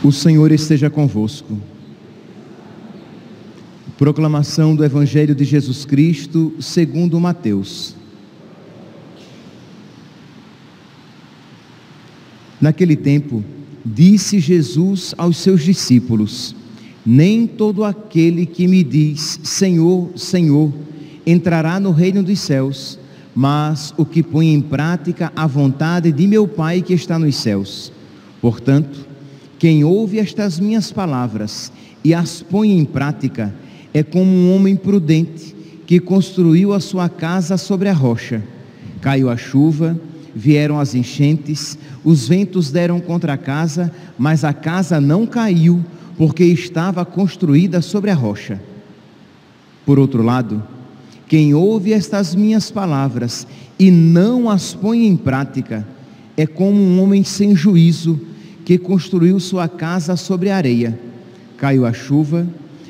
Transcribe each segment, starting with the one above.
O Senhor esteja convosco. Proclamação do Evangelho de Jesus Cristo segundo Mateus. Naquele tempo, disse Jesus aos seus discípulos: nem todo aquele que me diz Senhor, Senhor, entrará no reino dos céus, mas o que põe em prática a vontade de meu Pai que está nos céus. Portanto, quem ouve estas minhas palavras e as põe em prática é como um homem prudente que construiu a sua casa sobre a rocha. Caiu a chuva, vieram as enchentes, os ventos deram contra a casa, mas a casa não caiu, porque estava construída sobre a rocha. Por outro lado, quem ouve estas minhas palavras e não as põe em prática é como um homem sem juízo que construiu sua casa sobre a areia. Caiu a chuva,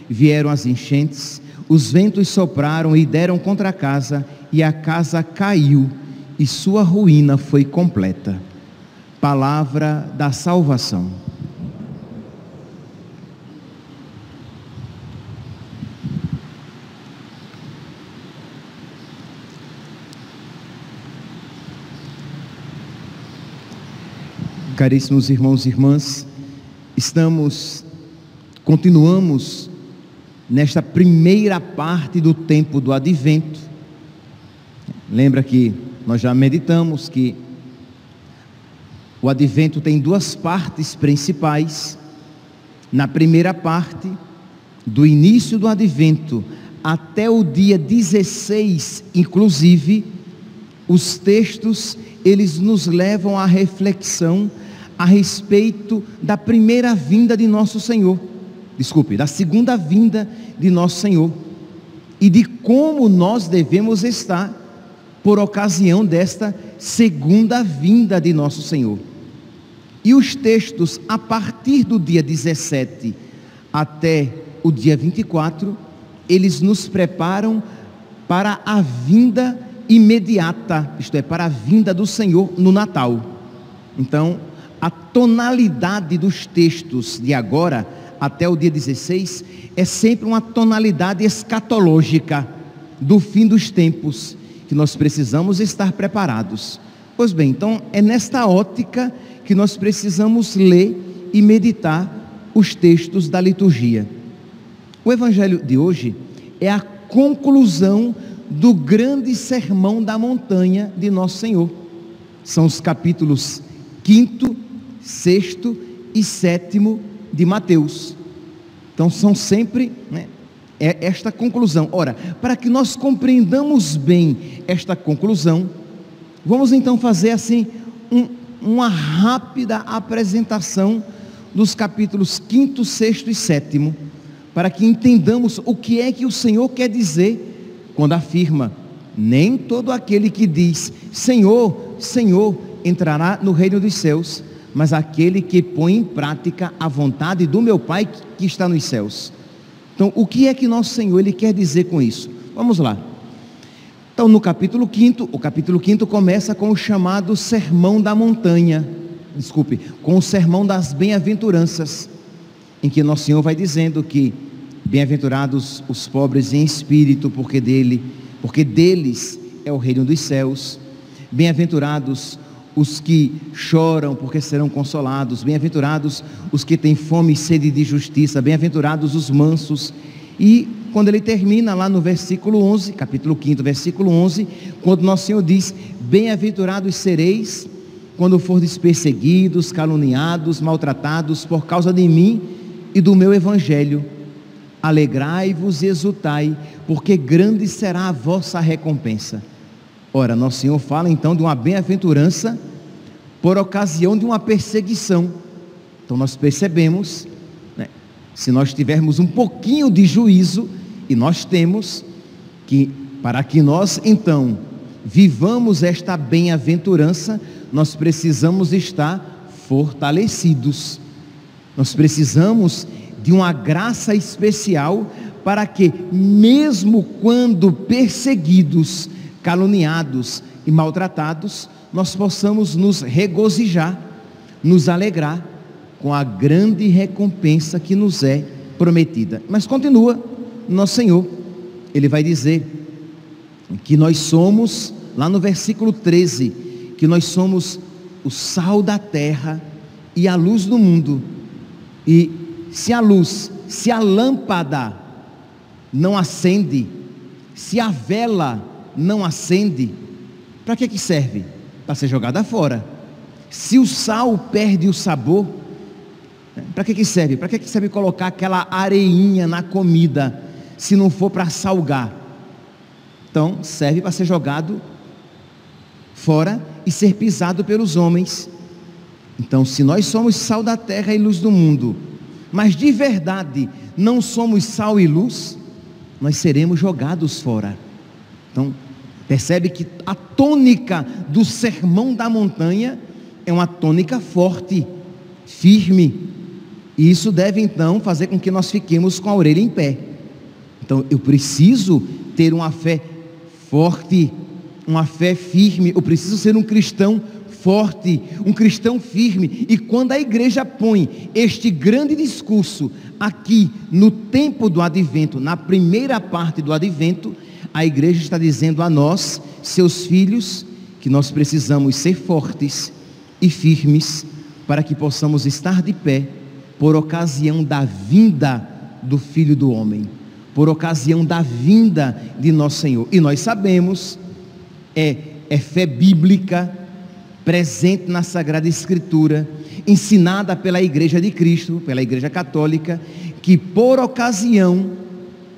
vieram as enchentes, os ventos sopraram e deram contra a casa, e a casa caiu, e sua ruína foi completa. Palavra da salvação. Caríssimos irmãos e irmãs, continuamos nesta primeira parte do tempo do Advento. Lembra que nós já meditamos que o Advento tem duas partes principais. Na primeira parte, do início do Advento até o dia 16, inclusive, os textos, eles nos levam à reflexão a respeito da primeira vinda de nosso Senhor, da segunda vinda de nosso Senhor, e de como nós devemos estar por ocasião desta segunda vinda de nosso Senhor. E os textos, a partir do dia 17 até o dia 24, eles nos preparam para a vinda imediata, isto é, para a vinda do Senhor no Natal. Então, a tonalidade dos textos de agora até o dia 16 é sempre uma tonalidade escatológica do fim dos tempos, que nós precisamos estar preparados. Pois bem, então é nesta ótica que nós precisamos ler e meditar os textos da liturgia. O Evangelho de hoje é a conclusão do grande sermão da montanha de Nosso Senhor. São os capítulos 5º, 6º e 7º de Mateus. Então são sempre esta conclusão. Ora, para que nós compreendamos bem esta conclusão, vamos então fazer assim uma rápida apresentação dos capítulos 5º, 6º e 7º, para que entendamos o que é que o Senhor quer dizer quando afirma: nem todo aquele que diz Senhor, Senhor, entrará no reino dos céus, mas aquele que põe em prática a vontade do meu Pai que está nos céus. Então, o que é que nosso Senhor ele quer dizer com isso? Vamos lá. Então, no capítulo 5º, o capítulo 5º começa com o chamado Sermão da Montanha, com o Sermão das Bem-aventuranças, em que nosso Senhor vai dizendo que bem-aventurados os pobres em espírito, porque deles é o reino dos céus. Bem-aventurados os que choram, porque serão consolados. Bem-aventurados os que têm fome e sede de justiça. Bem-aventurados os mansos. E quando ele termina lá no versículo 11, capítulo 5º, versículo 11, quando nosso Senhor diz: bem-aventurados sereis quando fordes perseguidos, caluniados, maltratados por causa de mim e do meu evangelho. Alegrai-vos e exultai, porque grande será a vossa recompensa. Ora, nosso Senhor fala então de uma bem-aventurança por ocasião de uma perseguição. Então nós percebemos, se nós tivermos um pouquinho de juízo, e nós temos, que para que nós então vivamos esta bem-aventurança, nós precisamos estar fortalecidos. Nós precisamos de uma graça especial para que, mesmo quando perseguidos, caluniados e maltratados, nós possamos nos regozijar, nos alegrar com a grande recompensa que nos é prometida. Mas continua, nosso Senhor, Ele vai dizer que nós somos, lá no versículo 13, que nós somos o sal da terra e a luz do mundo. E se a luz, se a lâmpada não acende, se a vela não acende, para que serve? Para ser jogada fora. Se o sal perde o sabor, para que serve? Para que serve colocar aquela areinha na comida, se não for para salgar? Então serve para ser jogado fora e ser pisado pelos homens. Então, se nós somos sal da terra e luz do mundo, mas de verdade não somos sal e luz, nós seremos jogados fora. Então, percebe que a tônica do sermão da montanha é uma tônica forte, firme, e isso deve então fazer com que nós fiquemos com a orelha em pé. Então, eu preciso ter uma fé forte, uma fé firme, eu preciso ser um cristão forte, um cristão firme. E quando a igreja põe este grande discurso aqui no tempo do advento, na primeira parte do advento, a igreja está dizendo a nós, seus filhos, que nós precisamos ser fortes e firmes para que possamos estar de pé por ocasião da vinda do Filho do Homem, por ocasião da vinda de nosso Senhor. E nós sabemos, é fé bíblica, presente na Sagrada Escritura, ensinada pela Igreja de Cristo, pela Igreja Católica, que por ocasião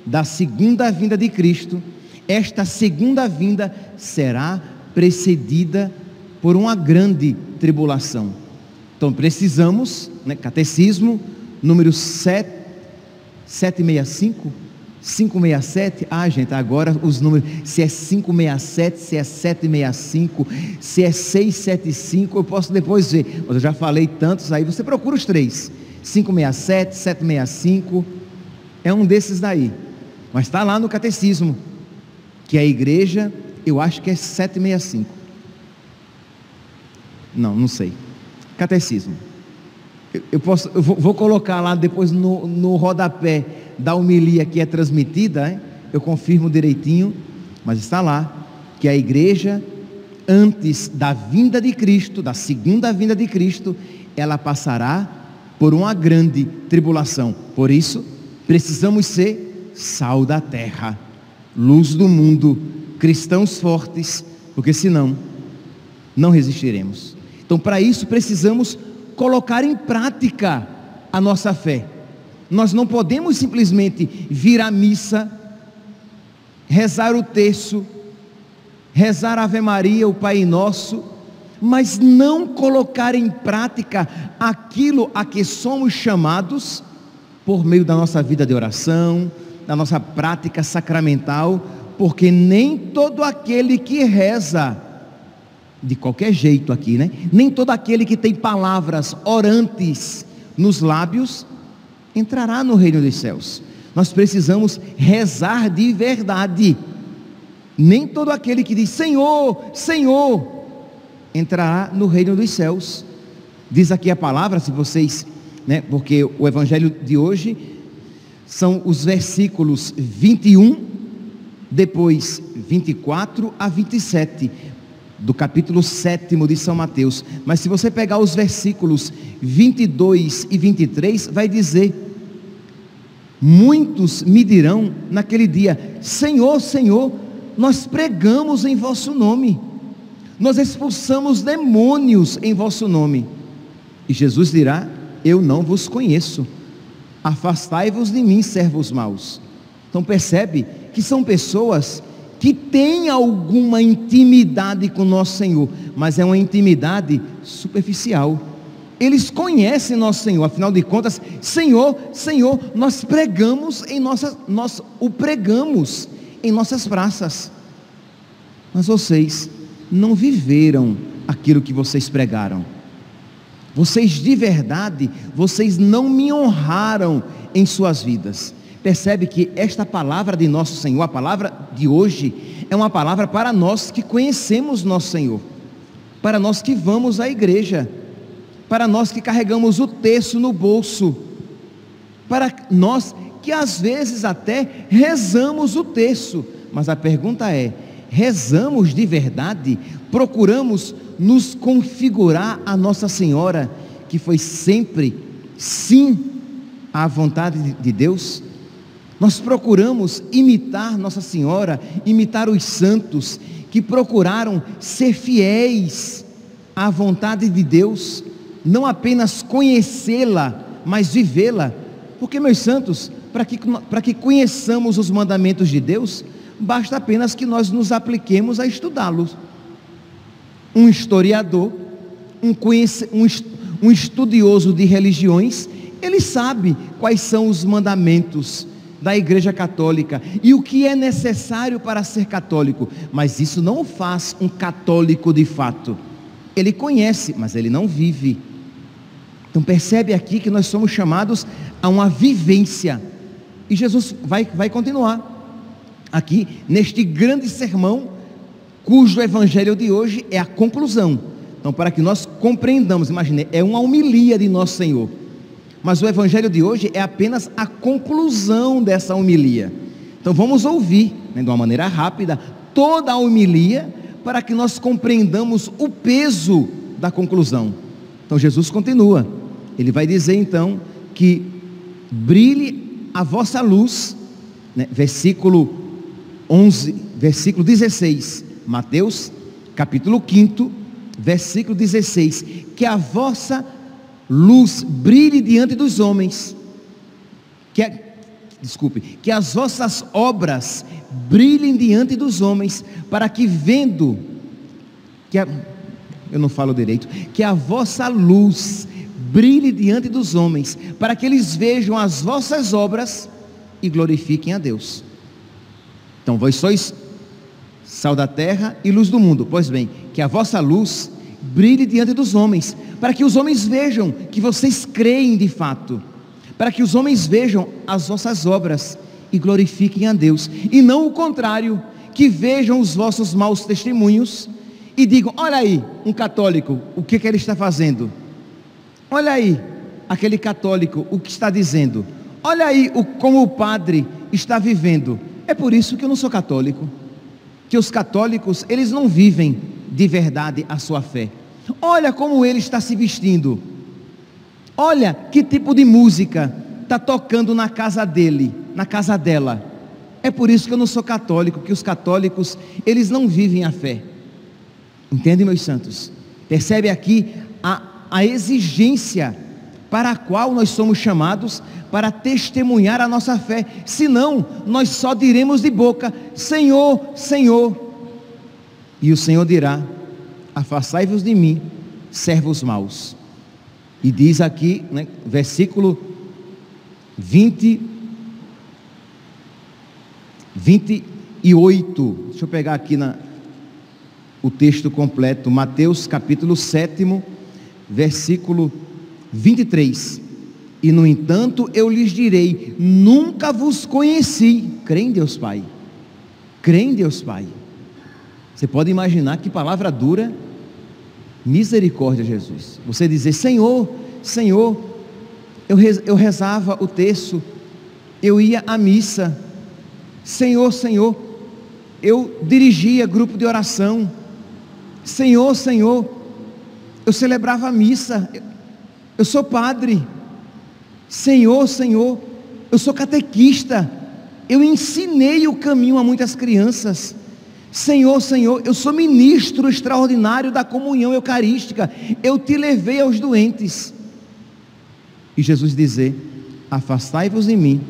da segunda vinda de Cristo, esta segunda vinda será precedida por uma grande tribulação. Então precisamos, Catecismo, número 765, 567, gente, agora os números, se é 567, se é 765, se é 675, eu posso depois ver, mas eu já falei tantos aí, você procura os três, 567, 765, é um desses daí, mas está lá no Catecismo, que a igreja, eu acho que é 765, não sei, Catecismo, eu vou colocar lá depois no rodapé da homilia que é transmitida, eu confirmo direitinho, mas está lá, que a igreja, antes da vinda de Cristo, da segunda vinda de Cristo, ela passará por uma grande tribulação. Por isso, precisamos ser sal da terra, luz do mundo, cristãos fortes, porque senão, não resistiremos. Então, para isso, precisamos colocar em prática a nossa fé. Nós não podemos simplesmente vir à missa, rezar o terço, rezar a Ave Maria, o Pai Nosso, mas não colocar em prática aquilo a que somos chamados por meio da nossa vida de oração, da nossa prática sacramental, porque nem todo aquele que reza de qualquer jeito aqui, nem todo aquele que tem palavras orantes nos lábios entrará no reino dos céus. Nós precisamos rezar de verdade. Nem todo aquele que diz Senhor, Senhor, entrará no reino dos céus. Diz aqui a palavra, se vocês, porque o evangelho de hoje são os versículos 21, depois 24 a 27, do capítulo 7 de São Mateus. Mas se você pegar os versículos 22 e 23, vai dizer: muitos me dirão naquele dia, Senhor, Senhor, nós pregamos em vosso nome, nós expulsamos demônios em vosso nome. E Jesus dirá: eu não vos conheço, afastai-vos de mim, servos maus. Então percebe que são pessoas que têm alguma intimidade com nosso Senhor, mas é uma intimidade superficial. Eles conhecem nosso Senhor, afinal de contas, Senhor, Senhor, nós pregamos nós o pregamos em nossas praças. mas vocês não viveram aquilo que vocês pregaram. Vocês de verdade, vocês não me honraram em suas vidas. Percebe que esta palavra de nosso Senhor, a palavra de hoje, é uma palavra para nós que conhecemos nosso Senhor, para nós que vamos à igreja, para nós que carregamos o terço no bolso, para nós que às vezes até rezamos o terço. Mas a pergunta é: rezamos de verdade? Procuramos nos configurar a Nossa Senhora, que foi sempre sim à vontade de Deus? Nós procuramos imitar Nossa Senhora, imitar os santos que procuraram ser fiéis à vontade de Deus, não apenas conhecê-la, mas vivê-la. Porque, meus santos, para que conheçamos os mandamentos de Deus, basta apenas que nós nos apliquemos a estudá-los. Um historiador, um estudioso de religiões, ele sabe quais são os mandamentos da Igreja Católica e o que é necessário para ser católico, mas isso não o faz um católico de fato. Ele conhece, mas ele não vive. Então percebe aqui que nós somos chamados a uma vivência, e Jesus vai continuar aqui neste grande sermão, cujo evangelho de hoje é a conclusão. Então, para que nós compreendamos, imagine, é uma homilia de nosso Senhor, mas o evangelho de hoje é apenas a conclusão dessa homilia. Então vamos ouvir, de uma maneira rápida, toda a homilia, para que nós compreendamos o peso da conclusão. Então Jesus continua, ele vai dizer então que brilhe a vossa luz, versículo 11, versículo 16, Mateus capítulo 5, versículo 16, que a vossa luz brilhe diante dos homens, que as vossas obras brilhem diante dos homens, para que vendo, eu não falo direito, que a vossa luz brilhe diante dos homens, para que eles vejam as vossas obras e glorifiquem a Deus. Então vós sois sal da terra e luz do mundo. Pois bem, que a vossa luz brilhe diante dos homens, para que os homens vejam que vocês creem de fato, para que os homens vejam as vossas obras e glorifiquem a Deus, e não o contrário, que vejam os vossos maus testemunhos e digam: olha aí, um católico, o que ele está fazendo? Olha aí, aquele católico, o que está dizendo? Olha aí como o padre está vivendo. É por isso que eu não sou católico, que os católicos, eles não vivem de verdade a sua fé. Olha como ele está se vestindo, olha que tipo de música está tocando na casa dele, na casa dela. É por isso que eu não sou católico, que os católicos, eles não vivem a fé. Entende, meus santos? Percebe aqui a exigência para a qual nós somos chamados, para testemunhar a nossa fé. Senão nós só diremos de boca: Senhor, Senhor. E o Senhor dirá: afastai-vos de mim, servos maus. E diz aqui, versículo 28, deixa eu pegar aqui o texto completo, Mateus capítulo 7, versículo 23, e no entanto eu lhes direi: nunca vos conheci. Crê em Deus Pai, crê em Deus Pai. Você pode imaginar que palavra dura. Misericórdia, Jesus. Você dizer: Senhor, Senhor, eu rezava o terço, eu ia à missa, Senhor, Senhor, eu dirigia grupo de oração, Senhor, Senhor, eu celebrava a missa, eu sou padre, Senhor, Senhor, eu sou catequista, eu ensinei o caminho a muitas crianças, Senhor, Senhor, eu sou ministro extraordinário da comunhão eucarística, eu te levei aos doentes. E Jesus dizer: afastai-vos de mim,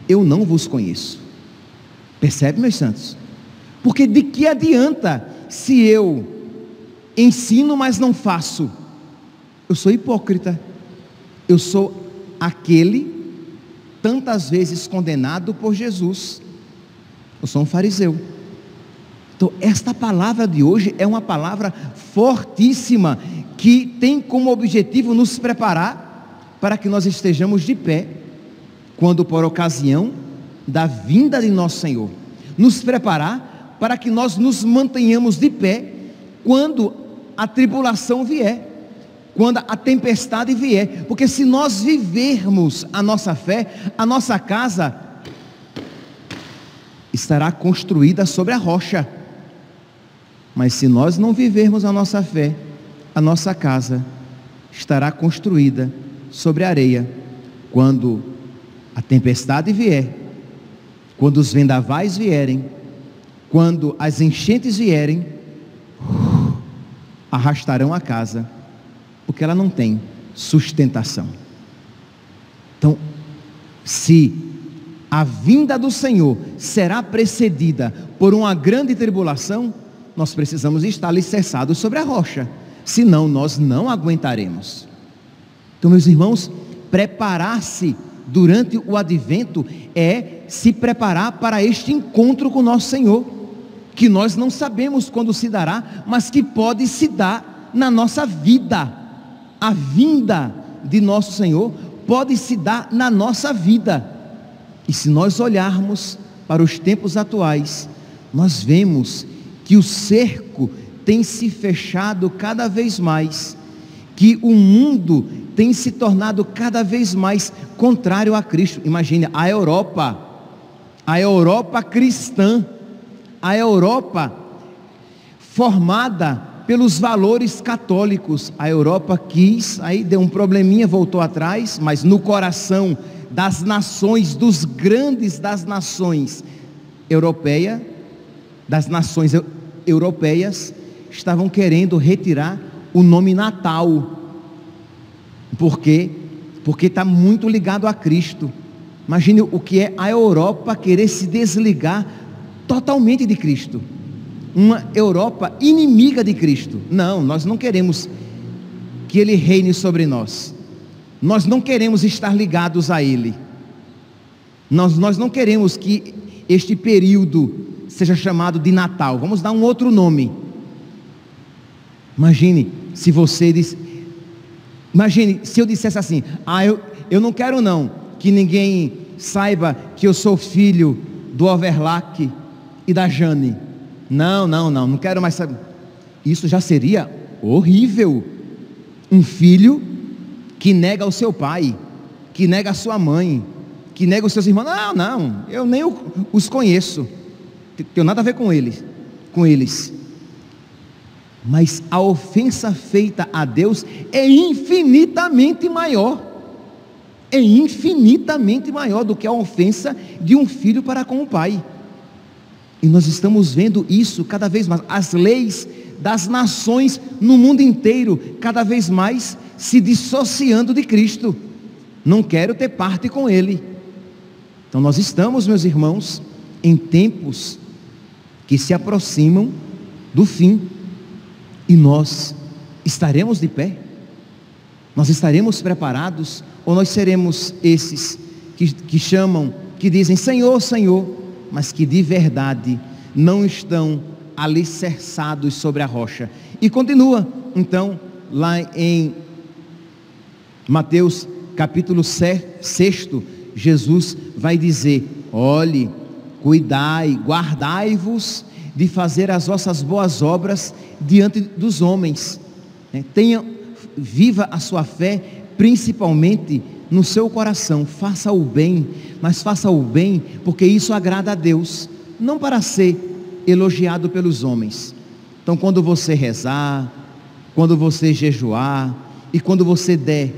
eu não vos conheço. Percebe, meus santos? Porque de que adianta se eu ensino, mas não faço? Eu sou hipócrita, eu sou aquele tantas vezes condenado por Jesus, eu sou um fariseu. Então, esta palavra de hoje é uma palavra fortíssima, que tem como objetivo nos preparar para que nós estejamos de pé, quando por ocasião da vinda de nosso Senhor, nos preparar para que nós nos mantenhamos de pé, quando a tribulação vier, quando a tempestade vier, porque se nós vivermos a nossa fé, a nossa casa estará construída sobre a rocha. Mas se nós não vivermos a nossa fé, a nossa casa estará construída sobre a areia. Quando a tempestade vier, quando os vendavais vierem, quando as enchentes vierem, arrastarão a casa, porque ela não tem sustentação. Então, se a vinda do Senhor será precedida por uma grande tribulação, nós precisamos estar alicerçados sobre a rocha, senão nós não aguentaremos. Então, meus irmãos, preparar-se durante o advento é se preparar para este encontro com nosso Senhor, que nós não sabemos quando se dará, mas que pode se dar na nossa vida. A vinda de nosso Senhor pode se dar na nossa vida. E se nós olharmos para os tempos atuais, nós vemos que o cerco tem se fechado cada vez mais, que o mundo tem se tornado cada vez mais contrário a Cristo. Imagine a Europa cristã, a Europa formada pelos valores católicos. A Europa quis, aí deu um probleminha, voltou atrás, mas no coração das nações, dos grandes das nações europeias, estavam querendo retirar o nome Natal. Por quê? Porque está muito ligado a Cristo. Imagine o que é a Europa querer se desligar totalmente de Cristo. Uma Europa inimiga de Cristo. Não, nós não queremos que Ele reine sobre nós. Nós não queremos estar ligados a Ele. Nós não queremos que este período seja chamado de Natal. Vamos dar um outro nome. Imagine se você diz... Imagine se eu dissesse assim: eu não quero não que ninguém saiba que eu sou filho do Overlack e da Jane. Não quero mais saber. Isso já seria horrível. Um filho que nega o seu pai, que nega a sua mãe, que nega os seus irmãos. Não, eu nem os conheço, tenho nada a ver com eles. Mas a ofensa feita a Deus é infinitamente maior. É infinitamente maior do que a ofensa de um filho para com o pai. E nós estamos vendo isso cada vez mais. As leis das nações no mundo inteiro cada vez mais se dissociando de Cristo. Não quero ter parte com Ele. Então nós estamos, meus irmãos, em tempos que se aproximam do fim. E nós estaremos de pé? Nós estaremos preparados? Ou nós seremos esses que chamam, que dizem Senhor, Senhor, mas que de verdade não estão alicerçados sobre a rocha? E continua então lá em Mateus capítulo 6, Jesus vai dizer: olhe, cuidai, guardai-vos de fazer as vossas boas obras diante dos homens. Viva a sua fé principalmente no seu coração. Faça o bem, mas faça o bem porque isso agrada a Deus, não para ser elogiado pelos homens. Então, quando você rezar, quando você jejuar e quando você der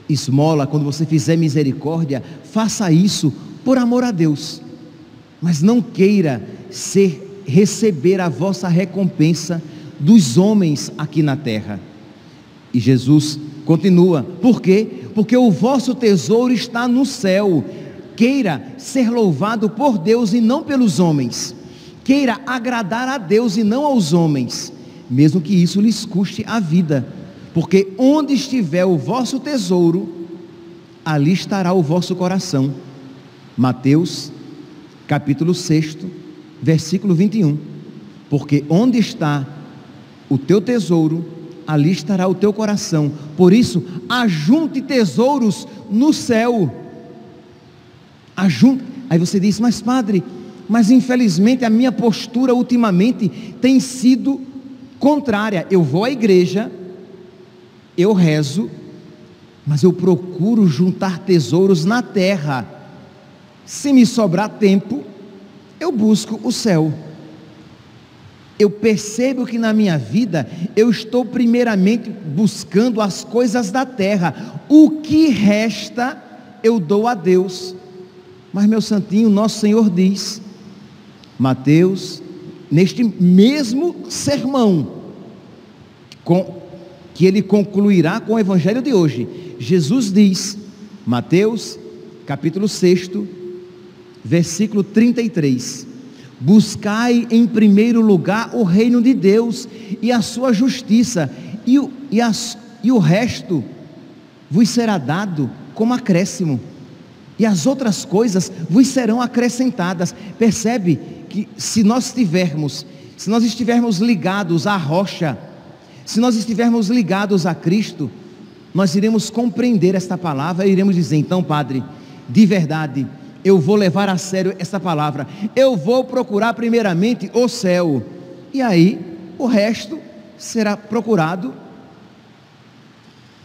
esmola, quando você fizer misericórdia, faça isso por amor a Deus, mas não queira receber a vossa recompensa dos homens aqui na terra. E Jesus continua: por quê? Porque o vosso tesouro está no céu. Queira ser louvado por Deus e não pelos homens. Queira agradar a Deus e não aos homens, mesmo que isso lhes custe a vida, porque onde estiver o vosso tesouro, ali estará o vosso coração. Mateus capítulo 6, versículo 21. porque onde está o teu tesouro, ali estará o teu coração. Por isso, ajunte tesouros no céu. Ajunte. Aí você diz: mas padre, mas infelizmente a minha postura ultimamente tem sido contrária. Eu vou à igreja, eu rezo, mas eu procuro juntar tesouros na terra. Se me sobrar tempo, eu busco o céu. Eu percebo que na minha vida eu estou primeiramente buscando as coisas da terra. O que resta eu dou a Deus. Mas, meu santinho, nosso Senhor diz, Mateus, neste mesmo sermão, que ele concluirá com o evangelho de hoje, Jesus diz, Mateus capítulo 6, versículo 33, buscai em primeiro lugar o reino de Deus e a sua justiça, e o resto vos será dado como acréscimo, e as outras coisas vos serão acrescentadas. Percebe que se nós estivermos ligados à rocha, se nós estivermos ligados a Cristo, nós iremos compreender esta palavra e iremos dizer: então, Padre, de verdade, eu vou levar a sério essa palavra, eu vou procurar primeiramente o céu, e aí o resto será procurado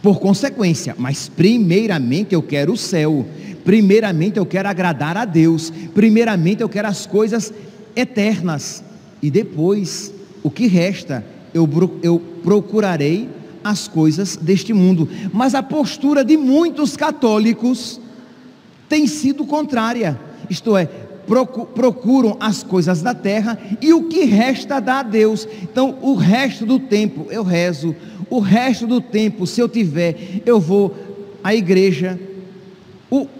por consequência. Mas primeiramente eu quero o céu, primeiramente eu quero agradar a Deus, primeiramente eu quero as coisas eternas, e depois o que resta eu procurarei as coisas deste mundo. Mas a postura de muitos católicos tem sido contrária, isto é, procuram as coisas da terra e o que resta dá a Deus. Então o resto do tempo eu rezo, o resto do tempo, se eu tiver, eu vou à igreja,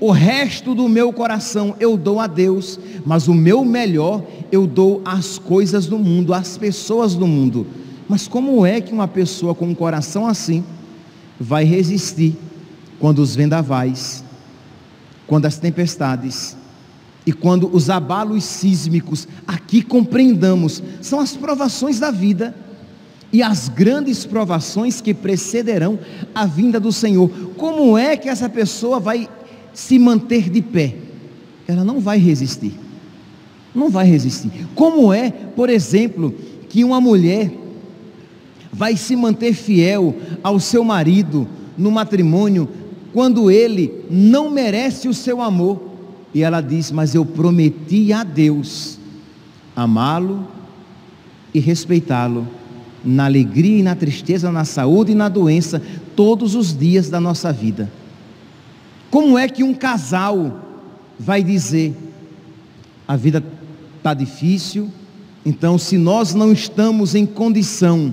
o resto do meu coração eu dou a Deus, mas o meu melhor eu dou às coisas do mundo, às pessoas do mundo. Mas como é que uma pessoa com um coração assim vai resistir quando os vendavais, quando as tempestades e quando os abalos sísmicos, aqui compreendamos, são as provações da vida e as grandes provações que precederão a vinda do Senhor? Como é que essa pessoa vai se manter de pé? Ela não vai resistir, não vai resistir. Como é, por exemplo, que uma mulher vai se manter fiel ao seu marido no matrimônio, quando ele não merece o seu amor, e ela diz: mas eu prometi a Deus amá-lo e respeitá-lo, na alegria e na tristeza, na saúde e na doença, todos os dias da nossa vida. Como é que um casal vai dizer: a vida está difícil, então se nós não estamos em condição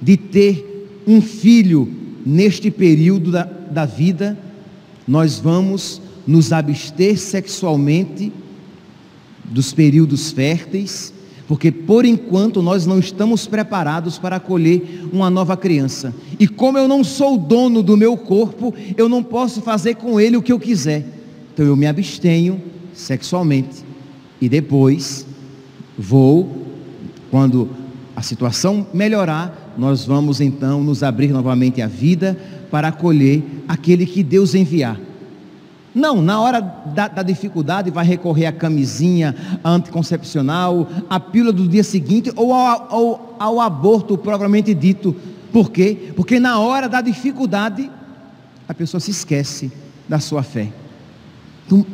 de ter um filho neste período da vida, nós vamos nos abster sexualmente dos períodos férteis, porque por enquanto nós não estamos preparados para acolher uma nova criança, e como eu não sou o dono do meu corpo, eu não posso fazer com ele o que eu quiser, então eu me abstenho sexualmente, e depois quando a situação melhorar, nós vamos então nos abrir novamente à vida para acolher aquele que Deus enviar. Não, na hora da dificuldade vai recorrer à camisinha, à anticoncepcional, à pílula do dia seguinte ou ao aborto propriamente dito. Por quê? Porque na hora da dificuldade a pessoa se esquece da sua fé. Então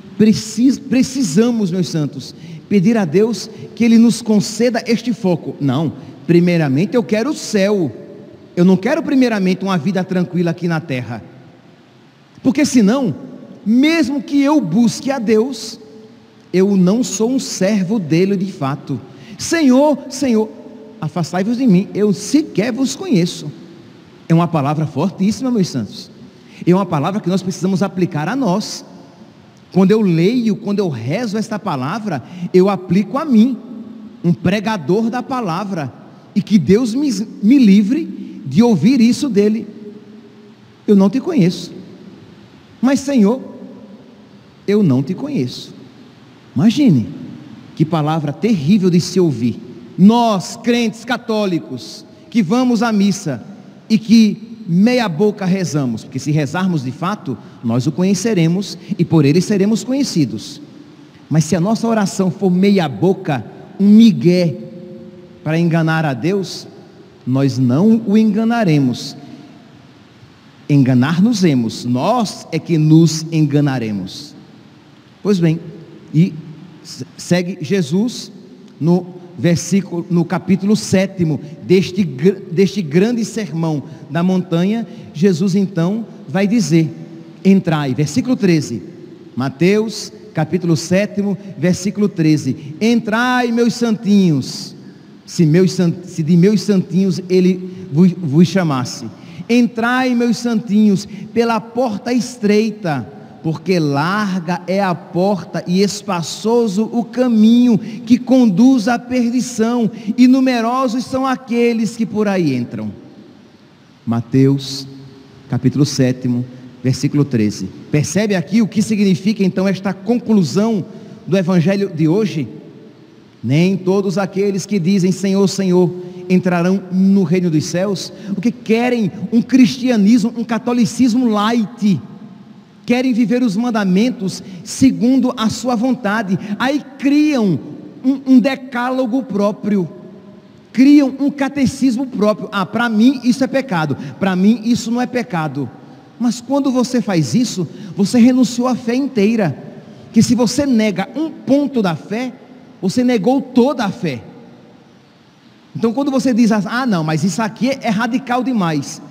precisamos, meus santos, pedir a Deus que Ele nos conceda este foco. Não, primeiramente eu quero o céu, eu não quero primeiramente uma vida tranquila aqui na terra, porque senão, mesmo que eu busque a Deus, eu não sou um servo dele de fato. Senhor, Senhor, afastai-vos de mim, eu sequer vos conheço. É uma palavra fortíssima, meus santos, é uma palavra que nós precisamos aplicar a nós. Quando eu leio, quando eu rezo esta palavra, eu aplico a mim, um pregador da palavra, e que Deus me livre de ouvir isso dele. Eu não te conheço, mas Senhor, eu não te conheço. Imagine, que palavra terrível de se ouvir. nós, crentes católicos, que vamos à missa e que meia boca rezamos, porque se rezarmos de fato, nós o conheceremos e por ele seremos conhecidos. Mas se a nossa oração for meia boca, um migué para enganar a Deus, nós não o enganaremos. Enganar-nos-emos, nós é que nos enganaremos. Pois bem, e segue Jesus no capítulo 7 deste grande sermão da montanha. Jesus então vai dizer: entrai, versículo 13, Mateus capítulo 7, versículo 13: entrai, meus santinhos, se de meus santinhos ele vos chamasse, entrai, meus santinhos, pela porta estreita, porque larga é a porta e espaçoso o caminho que conduz à perdição, e numerosos são aqueles que por aí entram. Mateus capítulo 7, versículo 13. Percebe aqui o que significa então esta conclusão do evangelho de hoje? Nem todos aqueles que dizem Senhor, Senhor entrarão no reino dos céus, porque querem um cristianismo, um catolicismo light, querem viver os mandamentos segundo a sua vontade. Aí criam um decálogo próprio, criam um catecismo próprio. Para mim isso é pecado, para mim isso não é pecado. Mas quando você faz isso, você renunciou à fé inteira. Que se você nega um ponto da fé, você negou toda a fé. Então quando você diz, não, mas isso aqui é radical demais,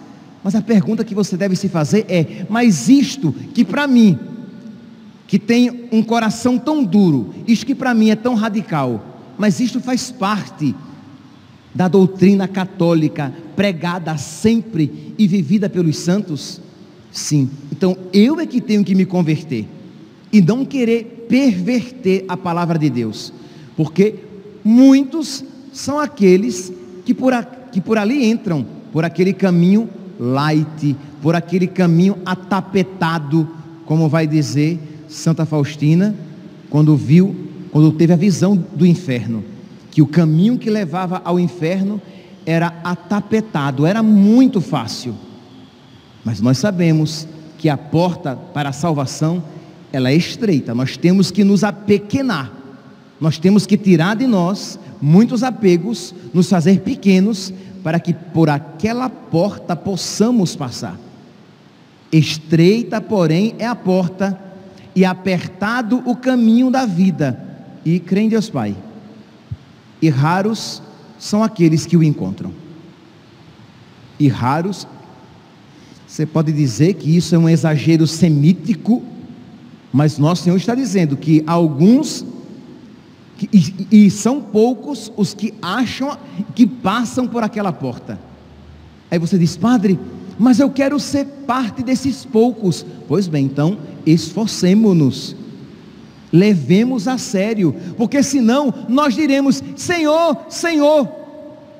mas a pergunta que você deve se fazer é: mas isto que para mim, que tem um coração tão duro, isto que para mim é tão radical, mas isto faz parte da doutrina católica pregada sempre e vivida pelos santos? Sim. Então eu é que tenho que me converter e não querer perverter a palavra de Deus, porque muitos são aqueles que por ali entram, por aquele caminho light, por aquele caminho atapetado, como vai dizer Santa Faustina, quando teve a visão do inferno, que o caminho que levava ao inferno era atapetado, era muito fácil. Mas nós sabemos que a porta para a salvação, ela é estreita. Nós temos que nos apequenar, nós temos que tirar de nós muitos apegos, nos fazer pequenos, para que por aquela porta possamos passar. Estreita, porém, é a porta, e apertado o caminho da vida, e crê em Deus Pai, e raros são aqueles que o encontram. E raros, você pode dizer que isso é um exagero semítico, mas nosso Senhor está dizendo que alguns, e são poucos os que acham que passam por aquela porta. Aí você diz: padre, mas eu quero ser parte desses poucos. Pois bem, então esforcemo-nos, levemos a sério, porque senão nós diremos: Senhor, Senhor,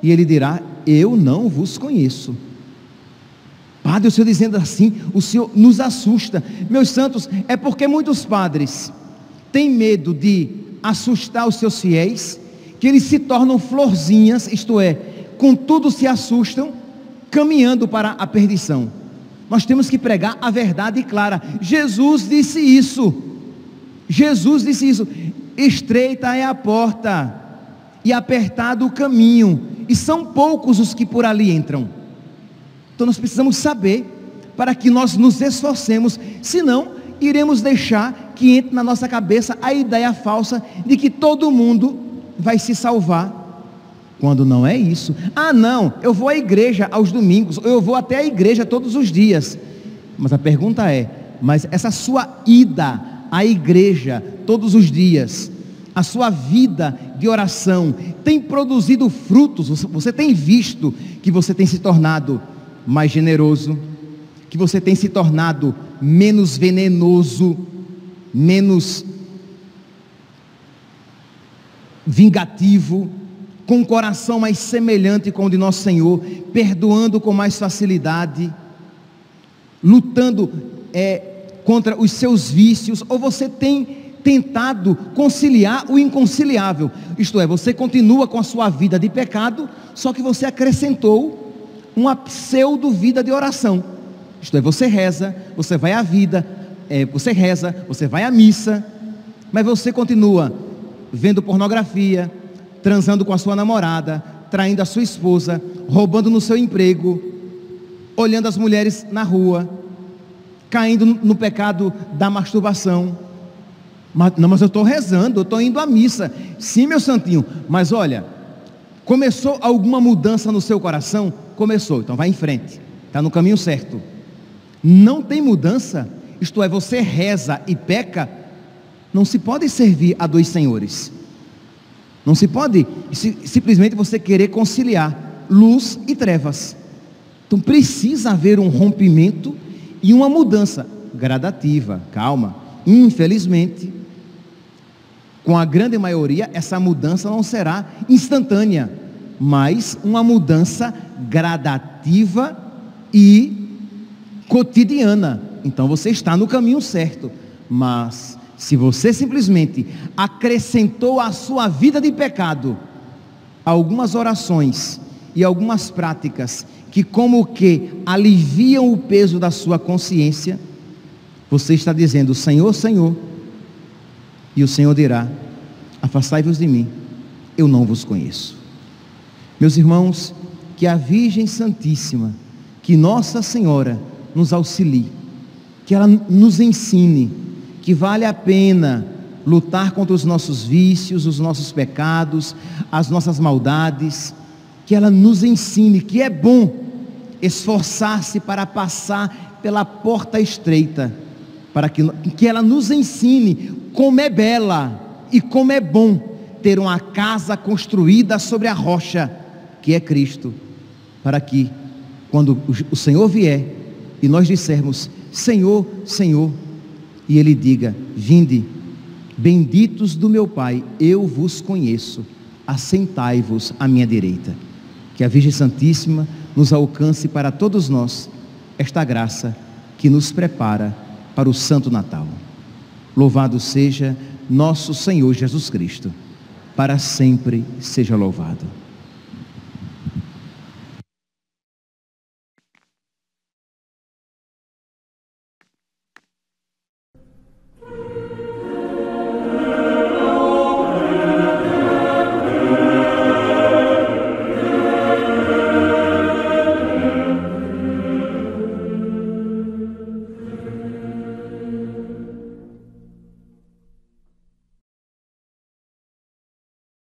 e Ele dirá: eu não vos conheço. Padre, o Senhor dizendo assim, o Senhor nos assusta. Meus santos, é porque muitos padres têm medo de assustar os seus fiéis, que eles se tornam florzinhas, isto é, contudo se assustam, caminhando para a perdição. Nós temos que pregar a verdade clara. Jesus disse isso, estreita é a porta e apertado o caminho, e são poucos os que por ali entram. Então nós precisamos saber, para que nós nos esforcemos, senão iremos deixar que entre na nossa cabeça a ideia falsa de que todo mundo vai se salvar, quando não é isso. Não, eu vou à igreja aos domingos, eu vou até a igreja todos os dias, mas a pergunta é: mas essa sua ida à igreja todos os dias, a sua vida de oração, tem produzido frutos? Você tem visto que você tem se tornado mais generoso, que você tem se tornado menos venenoso, menos vingativo, com um coração mais semelhante com o de nosso Senhor, perdoando com mais facilidade, lutando contra os seus vícios? Ou você tem tentado conciliar o inconciliável. Isto é, você continua com a sua vida de pecado, só que você acrescentou uma pseudo vida de oração. Isto é, você reza, você vai à vida, você reza, você vai à missa, mas você continua vendo pornografia, transando com a sua namorada, traindo a sua esposa, roubando no seu emprego, olhando as mulheres na rua, caindo no pecado da masturbação. Mas eu estou rezando, eu estou indo à missa. Sim, meu santinho, mas olha, começou alguma mudança no seu coração? Começou, então vai em frente, está no caminho certo. Não tem mudança, isto é, você reza e peca, não se pode servir a dois senhores. Não se pode simplesmente você querer conciliar luz e trevas. Então precisa haver um rompimento e uma mudança gradativa, calma. Infelizmente, com a grande maioria, essa mudança não será instantânea, mas uma mudança gradativa e cotidiana. Então você está no caminho certo, mas se você simplesmente acrescentou à sua vida de pecado algumas orações e algumas práticas que como que aliviam o peso da sua consciência, você está dizendo: Senhor, Senhor, e o Senhor dirá: afastai-vos de mim, eu não vos conheço. Meus irmãos, que a Virgem Santíssima, que Nossa Senhora nos auxilie, que ela nos ensine que vale a pena lutar contra os nossos vícios, os nossos pecados, as nossas maldades, que ela nos ensine que é bom esforçar-se para passar pela porta estreita, para que ela nos ensine como é bela e como é bom ter uma casa construída sobre a rocha, que é Cristo, para que quando o Senhor vier e nós dissermos: Senhor, Senhor, e Ele diga: vinde, benditos do meu Pai, eu vos conheço, assentai-vos à minha direita. Que a Virgem Santíssima nos alcance para todos nós esta graça que nos prepara para o Santo Natal. Louvado seja nosso Senhor Jesus Cristo, para sempre seja louvado.